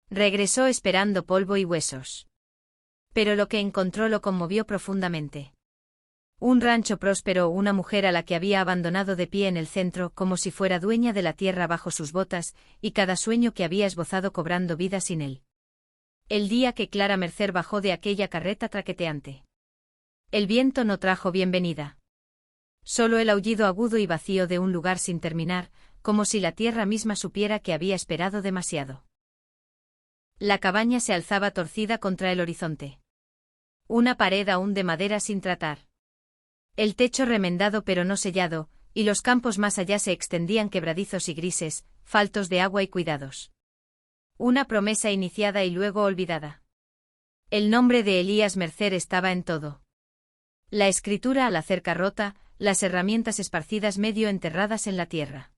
Regresó esperando polvo y huesos. Pero lo que encontró lo conmovió profundamente. Un rancho próspero, una mujer a la que había abandonado de pie en el centro como si fuera dueña de la tierra bajo sus botas, y cada sueño que había esbozado cobrando vida sin él. El día que Clara Mercer bajó de aquella carreta traqueteante. El viento no trajo bienvenida. Solo el aullido agudo y vacío de un lugar sin terminar, como si la tierra misma supiera que había esperado demasiado. La cabaña se alzaba torcida contra el horizonte. Una pared aún de madera sin tratar. El techo remendado pero no sellado, y los campos más allá se extendían quebradizos y grises, faltos de agua y cuidados. Una promesa iniciada y luego olvidada. El nombre de Elías Mercer estaba en todo. La escritura a la cerca rota, las herramientas esparcidas medio enterradas en la tierra.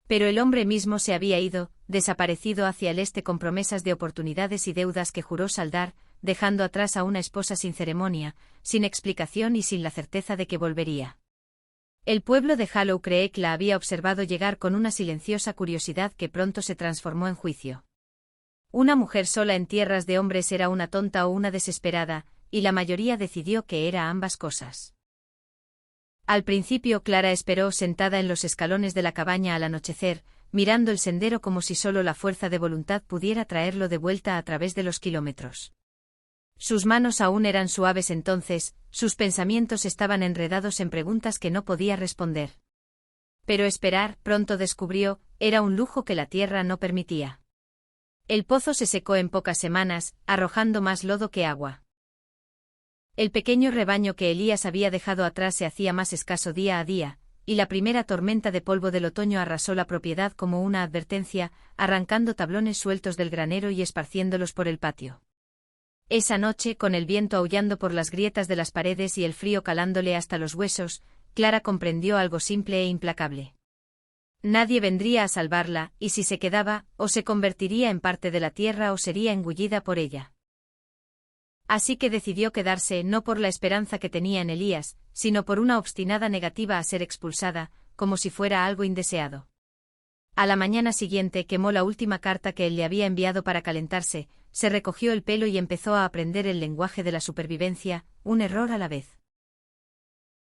Pero el hombre mismo se había ido, desaparecido hacia el este con promesas de oportunidades y deudas que juró saldar, dejando atrás a una esposa sin ceremonia, sin explicación y sin la certeza de que volvería. El pueblo de Hollow Creek la había observado llegar con una silenciosa curiosidad que pronto se transformó en juicio. Una mujer sola en tierras de hombres era una tonta o una desesperada, y la mayoría decidió que era ambas cosas. Al principio Clara esperó sentada en los escalones de la cabaña al anochecer, mirando el sendero como si solo la fuerza de voluntad pudiera traerlo de vuelta a través de los kilómetros. Sus manos aún eran suaves entonces, sus pensamientos estaban enredados en preguntas que no podía responder. Pero esperar, pronto descubrió, era un lujo que la tierra no permitía. El pozo se secó en pocas semanas, arrojando más lodo que agua. El pequeño rebaño que Elías había dejado atrás se hacía más escaso día a día, y la primera tormenta de polvo del otoño arrasó la propiedad como una advertencia, arrancando tablones sueltos del granero y esparciéndolos por el patio. Esa noche, con el viento aullando por las grietas de las paredes y el frío calándole hasta los huesos, Clara comprendió algo simple e implacable. Nadie vendría a salvarla, y si se quedaba, o se convertiría en parte de la tierra o sería engullida por ella. Así que decidió quedarse no por la esperanza que tenía en Elías, sino por una obstinada negativa a ser expulsada, como si fuera algo indeseado. A la mañana siguiente quemó la última carta que él le había enviado para calentarse, se recogió el pelo y empezó a aprender el lenguaje de la supervivencia, un error a la vez.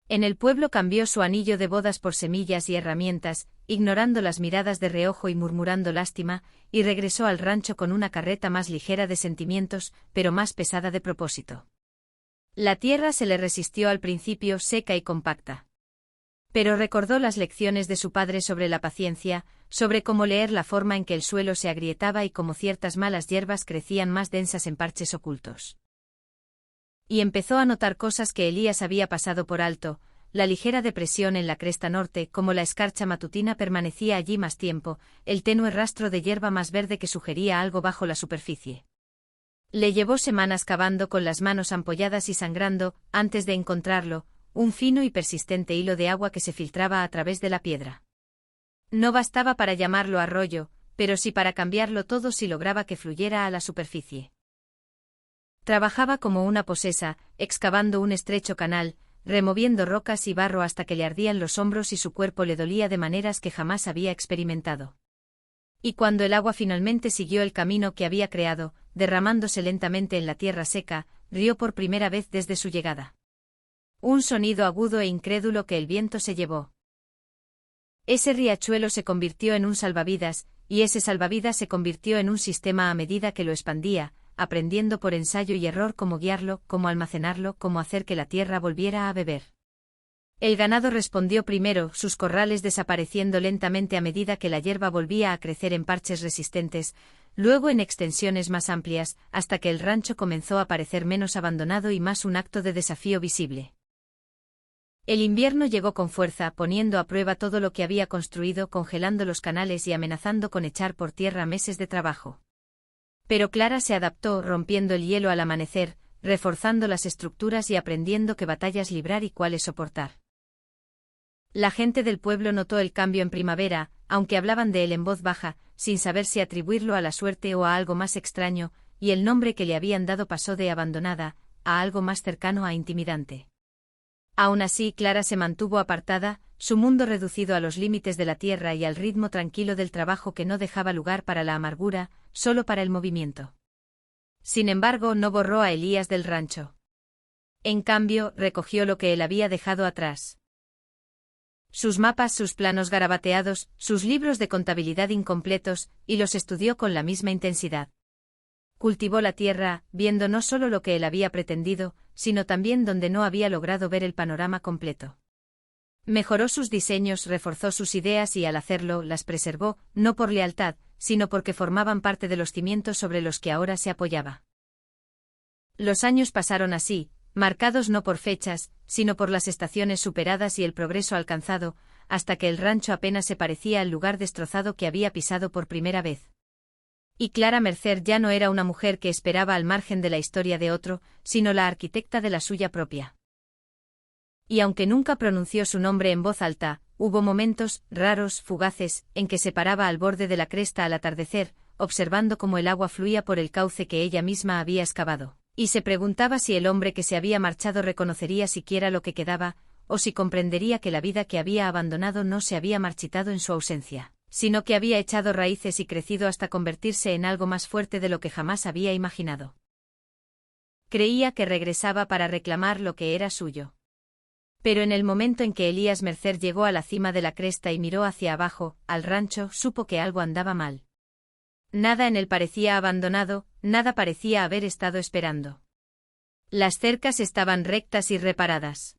En el pueblo cambió su anillo de bodas por semillas y herramientas, ignorando las miradas de reojo y murmurando lástima, y regresó al rancho con una carreta más ligera de sentimientos, pero más pesada de propósito. La tierra se le resistió al principio seca y compacta. Pero recordó las lecciones de su padre sobre la paciencia, sobre cómo leer la forma en que el suelo se agrietaba y cómo ciertas malas hierbas crecían más densas en parches ocultos. Y empezó a notar cosas que Elías había pasado por alto, la ligera depresión en la cresta norte, como la escarcha matutina permanecía allí más tiempo, el tenue rastro de hierba más verde que sugería algo bajo la superficie. Le llevó semanas cavando con las manos ampolladas y sangrando, antes de encontrarlo, un fino y persistente hilo de agua que se filtraba a través de la piedra. No bastaba para llamarlo arroyo, pero sí para cambiarlo todo si lograba que fluyera a la superficie. Trabajaba como una posesa, excavando un estrecho canal, removiendo rocas y barro hasta que le ardían los hombros y su cuerpo le dolía de maneras que jamás había experimentado. Y cuando el agua finalmente siguió el camino que había creado, derramándose lentamente en la tierra seca, rió por primera vez desde su llegada. Un sonido agudo e incrédulo que el viento se llevó. Ese riachuelo se convirtió en un salvavidas, y ese salvavidas se convirtió en un sistema a medida que lo expandía, aprendiendo por ensayo y error cómo guiarlo, cómo almacenarlo, cómo hacer que la tierra volviera a beber. El ganado respondió primero, sus corrales desapareciendo lentamente a medida que la hierba volvía a crecer en parches resistentes, luego en extensiones más amplias, hasta que el rancho comenzó a parecer menos abandonado y más un acto de desafío visible. El invierno llegó con fuerza, poniendo a prueba todo lo que había construido, congelando los canales y amenazando con echar por tierra meses de trabajo. Pero Clara se adaptó, rompiendo el hielo al amanecer, reforzando las estructuras y aprendiendo qué batallas librar y cuáles soportar. La gente del pueblo notó el cambio en primavera, aunque hablaban de él en voz baja, sin saber si atribuirlo a la suerte o a algo más extraño, y el nombre que le habían dado pasó de abandonada a algo más cercano a intimidante. Aún así, Clara se mantuvo apartada, su mundo reducido a los límites de la tierra y al ritmo tranquilo del trabajo que no dejaba lugar para la amargura, solo para el movimiento. Sin embargo, no borró a Elías del rancho. En cambio, recogió lo que él había dejado atrás. Sus mapas, sus planos garabateados, sus libros de contabilidad incompletos, y los estudió con la misma intensidad. Cultivó la tierra, viendo no solo lo que él había pretendido, sino también donde no había logrado ver el panorama completo. Mejoró sus diseños, reforzó sus ideas y al hacerlo las preservó, no por lealtad, sino porque formaban parte de los cimientos sobre los que ahora se apoyaba. Los años pasaron así, marcados no por fechas, sino por las estaciones superadas y el progreso alcanzado, hasta que el rancho apenas se parecía al lugar destrozado que había pisado por primera vez. Y Clara Mercer ya no era una mujer que esperaba al margen de la historia de otro, sino la arquitecta de la suya propia. Y aunque nunca pronunció su nombre en voz alta, hubo momentos, raros, fugaces, en que se paraba al borde de la cresta al atardecer, observando cómo el agua fluía por el cauce que ella misma había excavado, y se preguntaba si el hombre que se había marchado reconocería siquiera lo que quedaba, o si comprendería que la vida que había abandonado no se había marchitado en su ausencia, sino que había echado raíces y crecido hasta convertirse en algo más fuerte de lo que jamás había imaginado. Creía que regresaba para reclamar lo que era suyo. Pero en el momento en que Elías Mercer llegó a la cima de la cresta y miró hacia abajo, al rancho, supo que algo andaba mal. Nada en él parecía abandonado, nada parecía haber estado esperando. Las cercas estaban rectas y reparadas.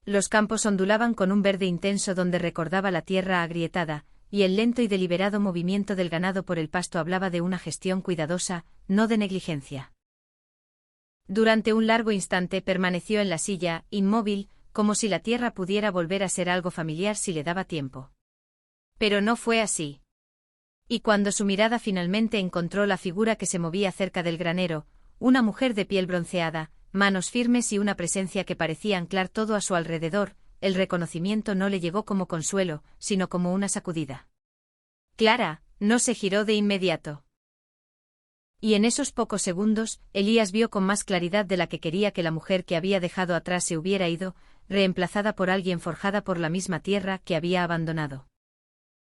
Los campos ondulaban con un verde intenso donde recordaba la tierra agrietada, y el lento y deliberado movimiento del ganado por el pasto hablaba de una gestión cuidadosa, no de negligencia. Durante un largo instante permaneció en la silla, inmóvil, como si la tierra pudiera volver a ser algo familiar si le daba tiempo. Pero no fue así. Y cuando su mirada finalmente encontró la figura que se movía cerca del granero, una mujer de piel bronceada, manos firmes y una presencia que parecía anclar todo a su alrededor, el reconocimiento no le llegó como consuelo, sino como una sacudida. Clara, no se giró de inmediato. Y en esos pocos segundos, Elías vio con más claridad de la que quería que la mujer que había dejado atrás se hubiera ido, reemplazada por alguien forjada por la misma tierra que había abandonado.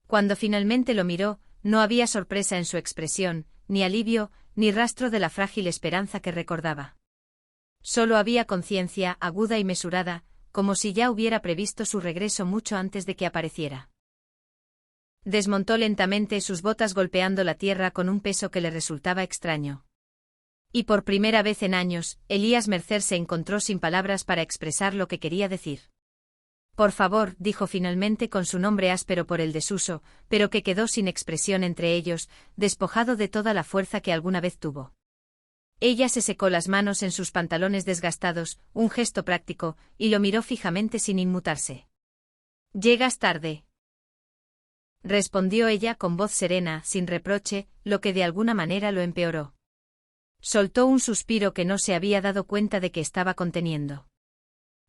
Cuando finalmente lo miró, no había sorpresa en su expresión, ni alivio, ni rastro de la frágil esperanza que recordaba. Solo había conciencia aguda y mesurada, como si ya hubiera previsto su regreso mucho antes de que apareciera. Desmontó lentamente sus botas golpeando la tierra con un peso que le resultaba extraño. Y por primera vez en años, Elías Mercer se encontró sin palabras para expresar lo que quería decir. Por favor, dijo finalmente con su nombre áspero por el desuso, pero que quedó sin expresión entre ellos, despojado de toda la fuerza que alguna vez tuvo. Ella se secó las manos en sus pantalones desgastados, un gesto práctico, y lo miró fijamente sin inmutarse. «Llegas tarde», respondió ella con voz serena, sin reproche, lo que de alguna manera lo empeoró. Soltó un suspiro que no se había dado cuenta de que estaba conteniendo.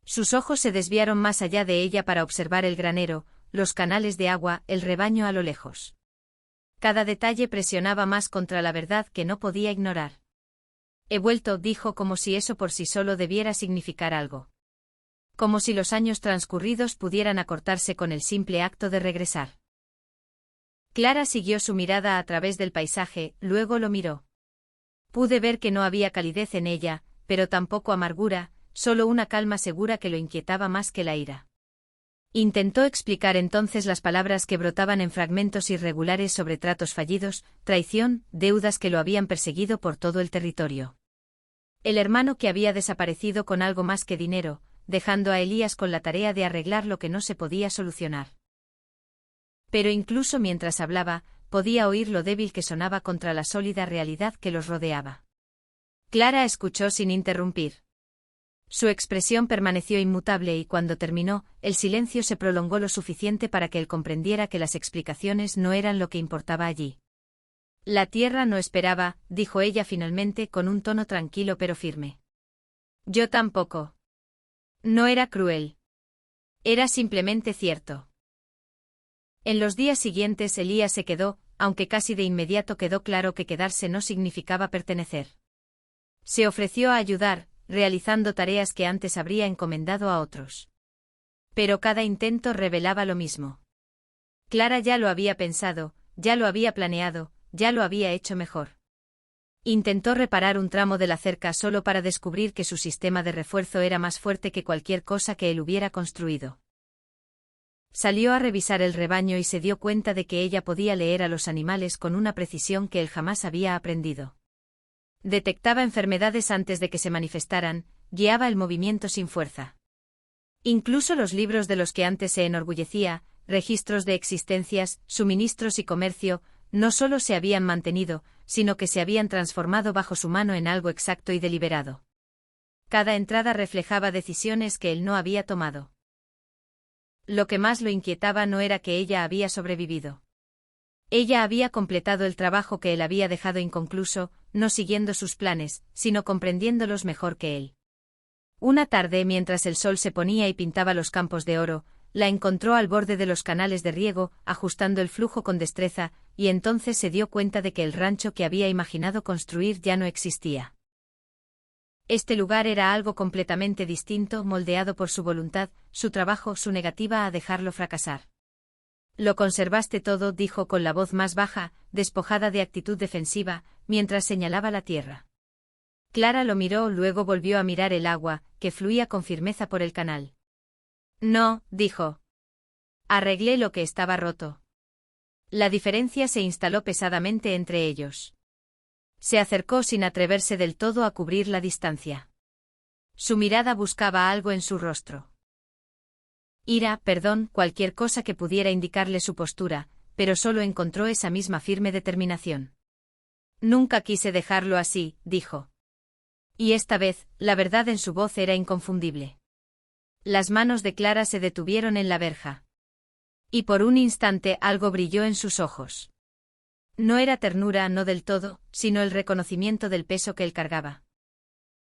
Sus ojos se desviaron más allá de ella para observar el granero, los canales de agua, el rebaño a lo lejos. Cada detalle presionaba más contra la verdad que no podía ignorar. He vuelto, dijo como si eso por sí solo debiera significar algo. Como si los años transcurridos pudieran acortarse con el simple acto de regresar. Clara siguió su mirada a través del paisaje, luego lo miró. Pude ver que no había calidez en ella, pero tampoco amargura, solo una calma segura que lo inquietaba más que la ira. Intentó explicar entonces las palabras que brotaban en fragmentos irregulares sobre tratos fallidos, traición, deudas que lo habían perseguido por todo el territorio. El hermano que había desaparecido con algo más que dinero, dejando a Elías con la tarea de arreglar lo que no se podía solucionar. Pero incluso mientras hablaba, podía oír lo débil que sonaba contra la sólida realidad que los rodeaba. Clara escuchó sin interrumpir. Su expresión permaneció inmutable y cuando terminó, el silencio se prolongó lo suficiente para que él comprendiera que las explicaciones no eran lo que importaba allí. La tierra no esperaba, dijo ella finalmente con un tono tranquilo pero firme. Yo tampoco. No era cruel. Era simplemente cierto. En los días siguientes Elías se quedó, aunque casi de inmediato quedó claro que quedarse no significaba pertenecer. Se ofreció a ayudar, realizando tareas que antes habría encomendado a otros. Pero cada intento revelaba lo mismo. Clara ya lo había pensado, ya lo había planeado, ya lo había hecho mejor. Intentó reparar un tramo de la cerca solo para descubrir que su sistema de refuerzo era más fuerte que cualquier cosa que él hubiera construido. Salió a revisar el rebaño y se dio cuenta de que ella podía leer a los animales con una precisión que él jamás había aprendido. Detectaba enfermedades antes de que se manifestaran, guiaba el movimiento sin fuerza. Incluso los libros de los que antes se enorgullecía, registros de existencias, suministros y comercio, no solo se habían mantenido, sino que se habían transformado bajo su mano en algo exacto y deliberado. Cada entrada reflejaba decisiones que él no había tomado. Lo que más lo inquietaba no era que ella había sobrevivido. Ella había completado el trabajo que él había dejado inconcluso, no siguiendo sus planes, sino comprendiéndolos mejor que él. Una tarde, mientras el sol se ponía y pintaba los campos de oro, la encontró al borde de los canales de riego, ajustando el flujo con destreza, y entonces se dio cuenta de que el rancho que había imaginado construir ya no existía. Este lugar era algo completamente distinto, moldeado por su voluntad, su trabajo, su negativa a dejarlo fracasar. Lo conservaste todo, dijo con la voz más baja, despojada de actitud defensiva, mientras señalaba la tierra. Clara lo miró, luego volvió a mirar el agua, que fluía con firmeza por el canal. No, dijo. Arreglé lo que estaba roto. La diferencia se instaló pesadamente entre ellos. Se acercó sin atreverse del todo a cubrir la distancia. Su mirada buscaba algo en su rostro. Ira, perdón, cualquier cosa que pudiera indicarle su postura, pero solo encontró esa misma firme determinación. Nunca quise dejarlo así, dijo. Y esta vez, la verdad en su voz era inconfundible. Las manos de Clara se detuvieron en la verja. Y por un instante algo brilló en sus ojos. No era ternura, no del todo, sino el reconocimiento del peso que él cargaba.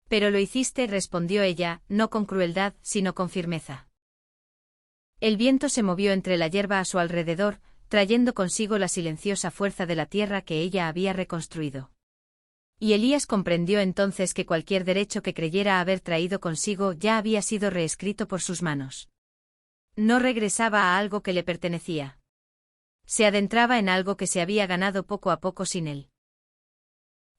Pero lo hiciste, respondió ella, no con crueldad, sino con firmeza. El viento se movió entre la hierba a su alrededor, trayendo consigo la silenciosa fuerza de la tierra que ella había reconstruido. Y Elías comprendió entonces que cualquier derecho que creyera haber traído consigo ya había sido reescrito por sus manos. No regresaba a algo que le pertenecía. Se adentraba en algo que se había ganado poco a poco sin él.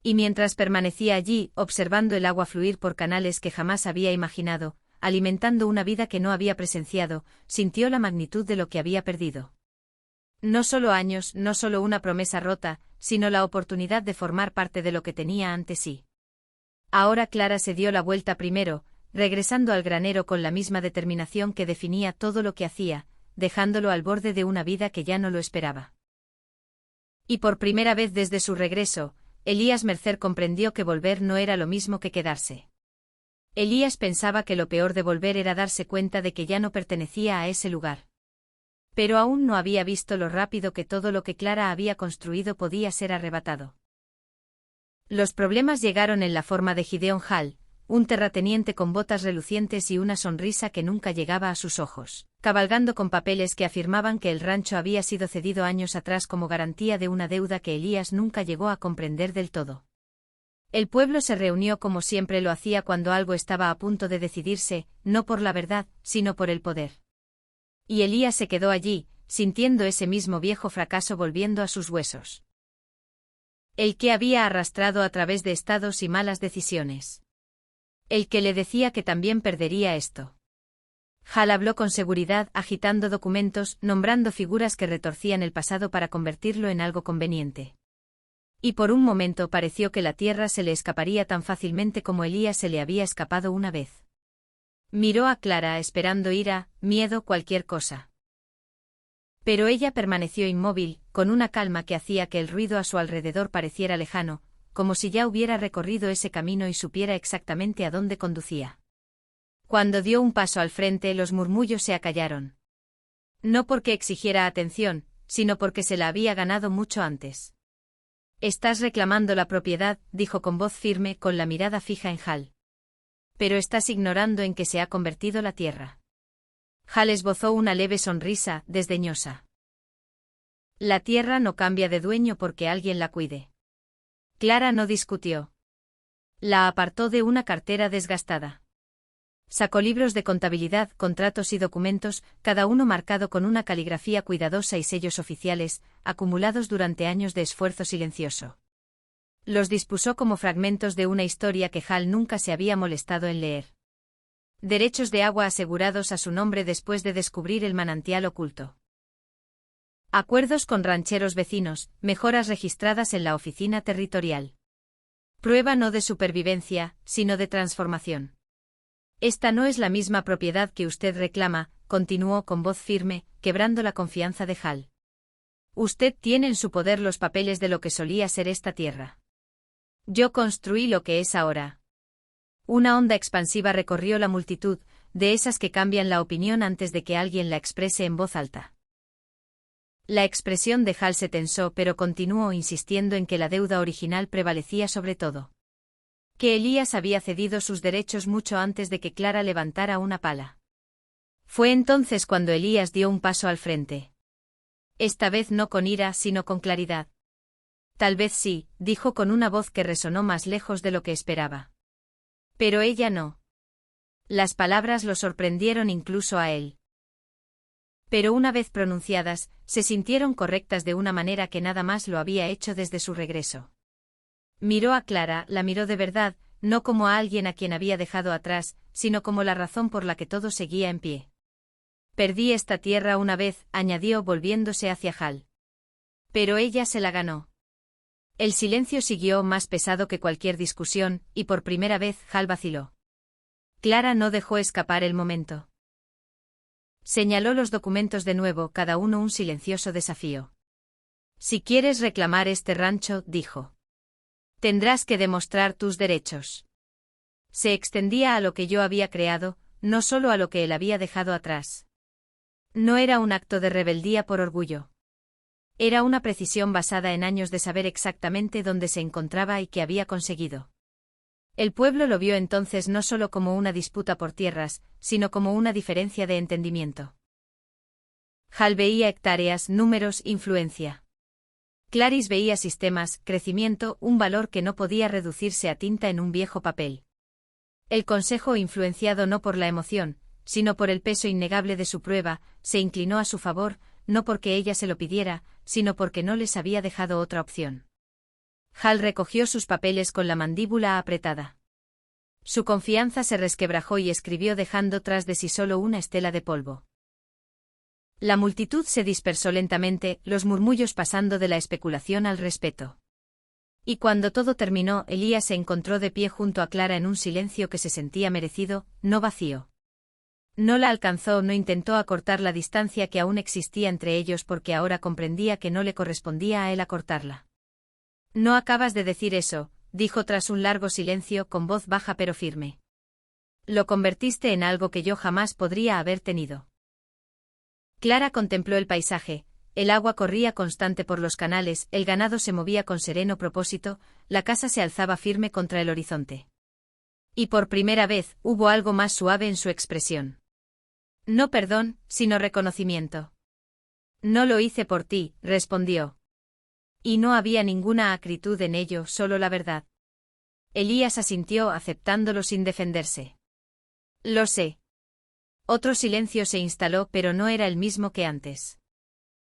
Y mientras permanecía allí, observando el agua fluir por canales que jamás había imaginado, alimentando una vida que no había presenciado, sintió la magnitud de lo que había perdido. No solo años, no solo una promesa rota, sino la oportunidad de formar parte de lo que tenía ante sí. Ahora Clara se dio la vuelta primero, regresando al granero con la misma determinación que definía todo lo que hacía, dejándolo al borde de una vida que ya no lo esperaba. Y por primera vez desde su regreso, Elías Mercer comprendió que volver no era lo mismo que quedarse. Elías pensaba que lo peor de volver era darse cuenta de que ya no pertenecía a ese lugar. Pero aún no había visto lo rápido que todo lo que Clara había construido podía ser arrebatado. Los problemas llegaron en la forma de Gideon Hall, un terrateniente con botas relucientes y una sonrisa que nunca llegaba a sus ojos, cabalgando con papeles que afirmaban que el rancho había sido cedido años atrás como garantía de una deuda que Elías nunca llegó a comprender del todo. El pueblo se reunió como siempre lo hacía cuando algo estaba a punto de decidirse, no por la verdad, sino por el poder. Y Elías se quedó allí, sintiendo ese mismo viejo fracaso volviendo a sus huesos. El que había arrastrado a través de estados y malas decisiones. El que le decía que también perdería esto. Hall habló con seguridad, agitando documentos, nombrando figuras que retorcían el pasado para convertirlo en algo conveniente. Y por un momento pareció que la tierra se le escaparía tan fácilmente como Elías se le había escapado una vez. Miró a Clara esperando ira, miedo, cualquier cosa. Pero ella permaneció inmóvil, con una calma que hacía que el ruido a su alrededor pareciera lejano, como si ya hubiera recorrido ese camino y supiera exactamente a dónde conducía. Cuando dio un paso al frente, los murmullos se acallaron. No porque exigiera atención, sino porque se la había ganado mucho antes. Estás reclamando la propiedad, dijo con voz firme, con la mirada fija en Hall. Pero estás ignorando en qué se ha convertido la tierra. Hall esbozó una leve sonrisa, desdeñosa. La tierra no cambia de dueño porque alguien la cuide. Clara no discutió. La apartó de una cartera desgastada. Sacó libros de contabilidad, contratos y documentos, cada uno marcado con una caligrafía cuidadosa y sellos oficiales, acumulados durante años de esfuerzo silencioso. Los dispuso como fragmentos de una historia que Hal nunca se había molestado en leer. Derechos de agua asegurados a su nombre después de descubrir el manantial oculto. Acuerdos con rancheros vecinos, mejoras registradas en la oficina territorial. Prueba no de supervivencia, sino de transformación. Esta no es la misma propiedad que usted reclama, continuó con voz firme, quebrando la confianza de Hal. Usted tiene en su poder los papeles de lo que solía ser esta tierra. Yo construí lo que es ahora. Una onda expansiva recorrió la multitud, de esas que cambian la opinión antes de que alguien la exprese en voz alta. La expresión de Hal se tensó, pero continuó insistiendo en que la deuda original prevalecía sobre todo. Que Elías había cedido sus derechos mucho antes de que Clara levantara una pala. Fue entonces cuando Elías dio un paso al frente. Esta vez no con ira, sino con claridad. Tal vez sí, dijo con una voz que resonó más lejos de lo que esperaba. Pero ella no. Las palabras lo sorprendieron incluso a él. Pero una vez pronunciadas, se sintieron correctas de una manera que nada más lo había hecho desde su regreso. Miró a Clara, la miró de verdad, no como a alguien a quien había dejado atrás, sino como la razón por la que todo seguía en pie. Perdí esta tierra una vez, añadió volviéndose hacia Hal. Pero ella se la ganó. El silencio siguió más pesado que cualquier discusión, y por primera vez Hal vaciló. Clara no dejó escapar el momento. Señaló los documentos de nuevo, cada uno un silencioso desafío. Si quieres reclamar este rancho, dijo. Tendrás que demostrar tus derechos. Se extendía a lo que yo había creado, no solo a lo que él había dejado atrás. No era un acto de rebeldía por orgullo. Era una precisión basada en años de saber exactamente dónde se encontraba y qué había conseguido. El pueblo lo vio entonces no solo como una disputa por tierras, sino como una diferencia de entendimiento. Hal veía hectáreas, números, influencia. Clarice veía sistemas, crecimiento, un valor que no podía reducirse a tinta en un viejo papel. El consejo, influenciado no por la emoción, sino por el peso innegable de su prueba, se inclinó a su favor, no porque ella se lo pidiera, sino porque no les había dejado otra opción. Hal recogió sus papeles con la mandíbula apretada. Su confianza se resquebrajó y escribió dejando tras de sí solo una estela de polvo. La multitud se dispersó lentamente, los murmullos pasando de la especulación al respeto. Y cuando todo terminó, Elías se encontró de pie junto a Clara en un silencio que se sentía merecido, no vacío. No la alcanzó, no intentó acortar la distancia que aún existía entre ellos porque ahora comprendía que no le correspondía a él acortarla. No acabas de decir eso, dijo tras un largo silencio con voz baja pero firme. Lo convertiste en algo que yo jamás podría haber tenido. Clara contempló el paisaje, el agua corría constante por los canales, el ganado se movía con sereno propósito, la casa se alzaba firme contra el horizonte. Y por primera vez, hubo algo más suave en su expresión. No perdón, sino reconocimiento. No lo hice por ti, respondió. Y no había ninguna acritud en ello, solo la verdad. Elías asintió aceptándolo sin defenderse. Lo sé. Otro silencio se instaló, pero no era el mismo que antes.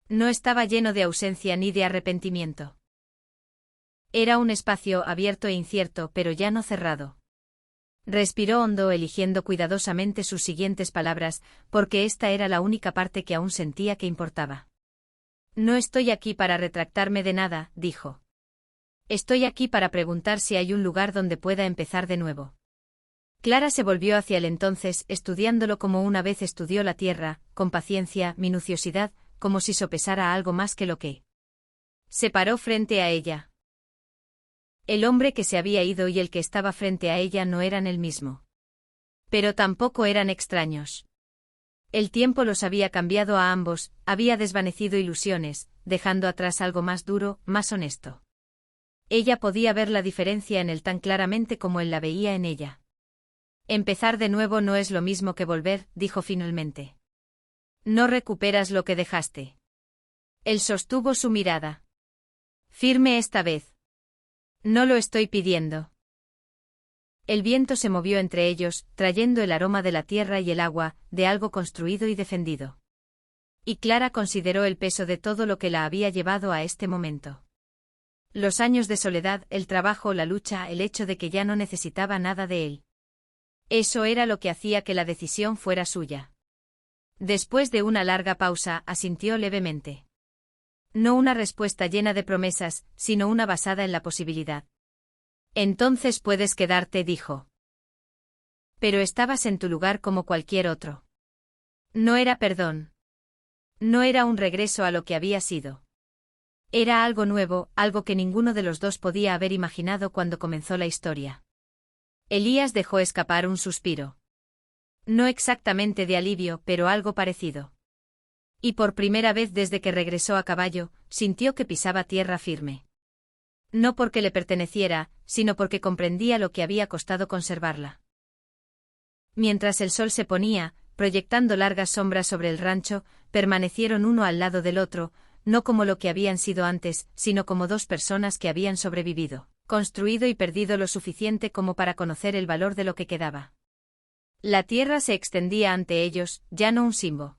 No estaba lleno de ausencia ni de arrepentimiento. Era un espacio abierto e incierto, pero ya no cerrado. Respiró hondo, eligiendo cuidadosamente sus siguientes palabras, porque esta era la única parte que aún sentía que importaba. No estoy aquí para retractarme de nada, dijo. Estoy aquí para preguntar si hay un lugar donde pueda empezar de nuevo. Clara se volvió hacia él entonces, estudiándolo como una vez estudió la tierra, con paciencia, minuciosidad, como si sopesara algo más que lo que. Se paró frente a ella. El hombre que se había ido y el que estaba frente a ella no eran el mismo. Pero tampoco eran extraños. El tiempo los había cambiado a ambos, había desvanecido ilusiones, dejando atrás algo más duro, más honesto. Ella podía ver la diferencia en él tan claramente como él la veía en ella. Empezar de nuevo no es lo mismo que volver, dijo finalmente. No recuperas lo que dejaste. Él sostuvo su mirada. Firme esta vez. No lo estoy pidiendo. El viento se movió entre ellos, trayendo el aroma de la tierra y el agua, de algo construido y defendido. Y Clara consideró el peso de todo lo que la había llevado a este momento. Los años de soledad, el trabajo, la lucha, el hecho de que ya no necesitaba nada de él. Eso era lo que hacía que la decisión fuera suya. Después de una larga pausa, asintió levemente. No una respuesta llena de promesas, sino una basada en la posibilidad. Entonces puedes quedarte, dijo. Pero estabas en tu lugar como cualquier otro. No era perdón. No era un regreso a lo que había sido. Era algo nuevo, algo que ninguno de los dos podía haber imaginado cuando comenzó la historia. Elías dejó escapar un suspiro. No exactamente de alivio, pero algo parecido. Y por primera vez desde que regresó a caballo, sintió que pisaba tierra firme. No porque le perteneciera, sino porque comprendía lo que había costado conservarla. Mientras el sol se ponía, proyectando largas sombras sobre el rancho, permanecieron uno al lado del otro, no como lo que habían sido antes, sino como dos personas que habían sobrevivido, construido y perdido lo suficiente como para conocer el valor de lo que quedaba. La tierra se extendía ante ellos, ya no un simbo.